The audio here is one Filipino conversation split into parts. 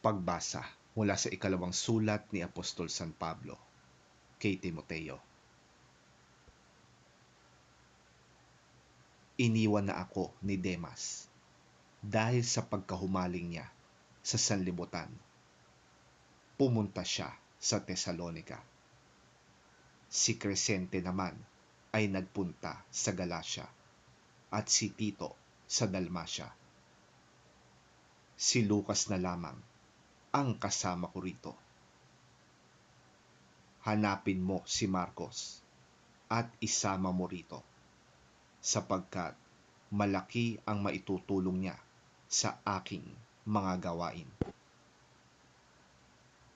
Pagbasa mula sa ikalawang sulat ni Apostol San Pablo kay Timoteo. Iniwan na ako ni Demas dahil sa pagkahumaling niya sa sanlibutan. Pumunta siya sa Tesalonica. Si Crescente naman ay nagpunta sa Galacia at si Tito sa Dalmacia. Si Lucas na lamang ang kasama ko rito. Hanapin mo si Marcos at isama mo rito, sapagkat malaki ang maitutulong niya sa aking mga gawain.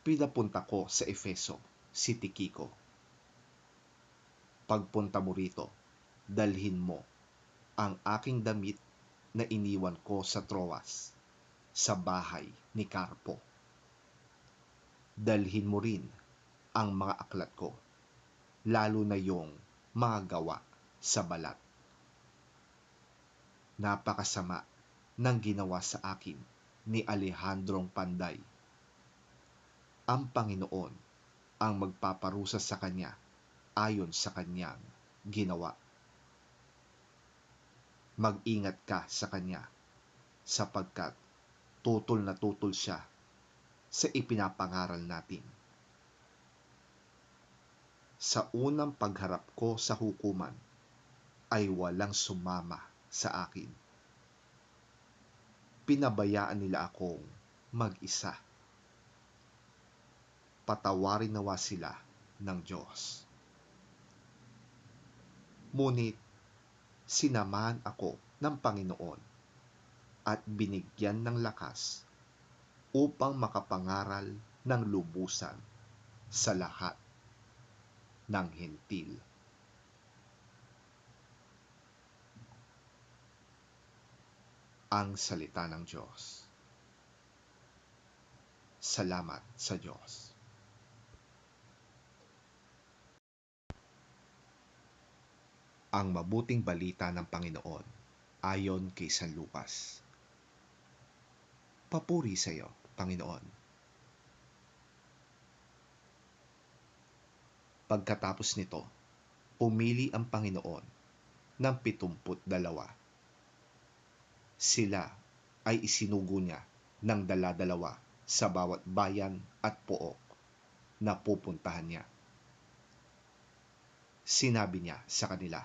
Pinapunta ko sa Efeso si Tikiko. Pagpunta mo rito, dalhin mo ang aking damit na iniwan ko sa Troas, sa bahay ni Carpo. Dalhin mo rin ang mga aklat ko, lalo na yung mga gawa sa balat. Napakasama ng ginawa sa akin ni Alejandrong Panday. Ang Panginoon ang magpaparusa sa kanya ayon sa kanyang ginawa. Mag-ingat ka sa kanya, sapagkat tutol na tutol siya sa ipinapangaral natin. Sa unang pagharap ko sa hukuman ay walang sumama sa akin. Pinabayaan nila akong mag-isa. Patawarin nawa sila ng Diyos. Ngunit sinamahan ako ng Panginoon at binigyan ng lakas upang makapangaral ng lubusan sa lahat ng hentil. Ang salita ng Diyos. Salamat sa Diyos. Ang mabuting balita ng Panginoon ayon kay San Lucas. Papuri sa iyo, Panginoon. Pagkatapos nito, pumili ang Panginoon ng 72. Sila ay isinugo niya ng dala-dalawa sa bawat bayan at pook na pupuntahan niya. Sinabi niya sa kanila,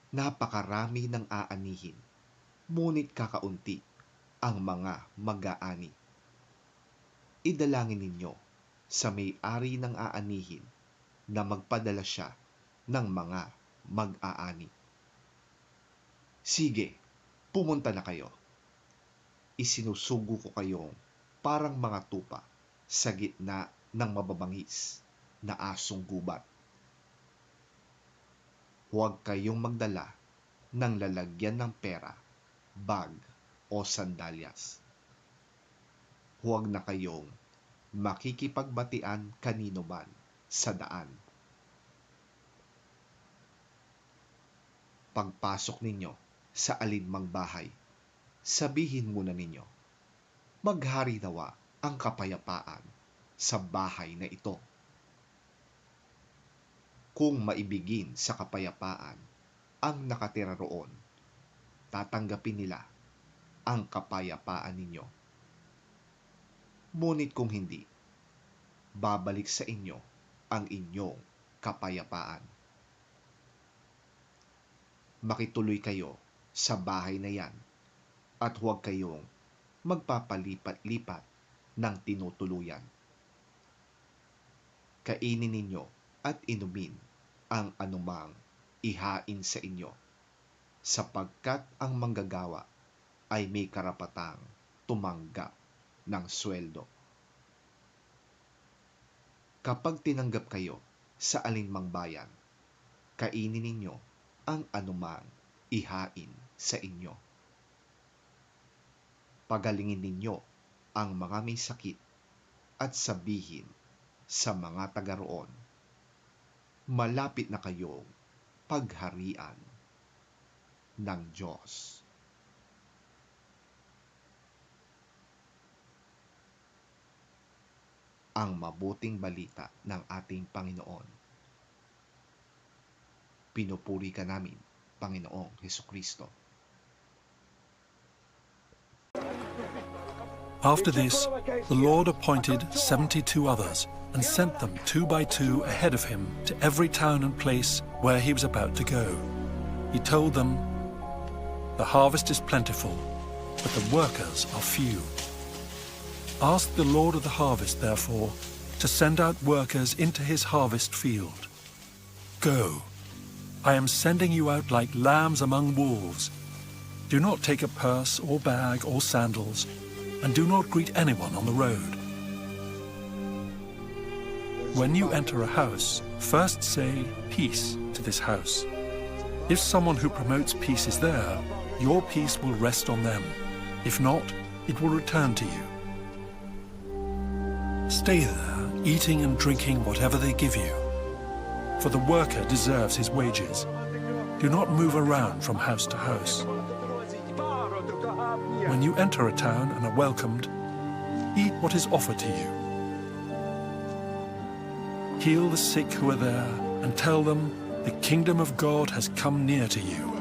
napakarami ng aanihin, ngunit kakaunti ang mga mag-aani. Idalangin ninyo sa may-ari ng aanihin na magpadala siya ng mga mag-aani. Sige, pumunta na kayo. Isinusugo ko kayong parang mga tupa sa gitna ng mababangis na asong gubat. Huwag kayong magdala ng lalagyan ng pera, bag o sandalyas. Huwag na kayong makikipagbatian kanino man sa daan. Pagpasok ninyo sa alinmang bahay, sabihin muna ninyo, maghari nawa ang kapayapaan sa bahay na ito. Kung maibigin sa kapayapaan ang nakatira roon, tatanggapin nila ang kapayapaan ninyo. Ngunit kung hindi, babalik sa inyo ang inyong kapayapaan. Makituloy kayo sa bahay na yan at huwag kayong magpapalipat-lipat ng tinutuluyan. Kainin ninyo at inumin ang anumang ihain sa inyo, sapagkat ang manggagawa ay may karapatang tumanggap ng sweldo. Kapag tinanggap kayo sa alinmang bayan, kainin ninyo ang anumang ihain sa inyo. Pagalingin ninyo ang mga may sakit at sabihin sa mga taga roon, malapit na kayong pagharian ng Diyos. ang mabuting balita ng ating Panginoon. Pinupuri ka namin, Panginoong Hesukristo. After this, the Lord appointed 72 others and sent them 2 by 2 ahead of him to every town and place where he was about to go. He told them, "The harvest is plentiful, but the workers are few. Ask the Lord of the harvest, therefore, to send out workers into his harvest field. Go, I am sending you out like lambs among wolves. Do not take a purse or bag or sandals, and do not greet anyone on the road. When you enter a house, first say, 'Peace' to this house. If someone who promotes peace is there, your peace will rest on them. If not, it will return to you. Stay there, eating and drinking whatever they give you, for the worker deserves his wages. Do not move around from house to house. When you enter a town and are welcomed, eat what is offered to you. Heal the sick who are there and tell them the kingdom of God has come near to you.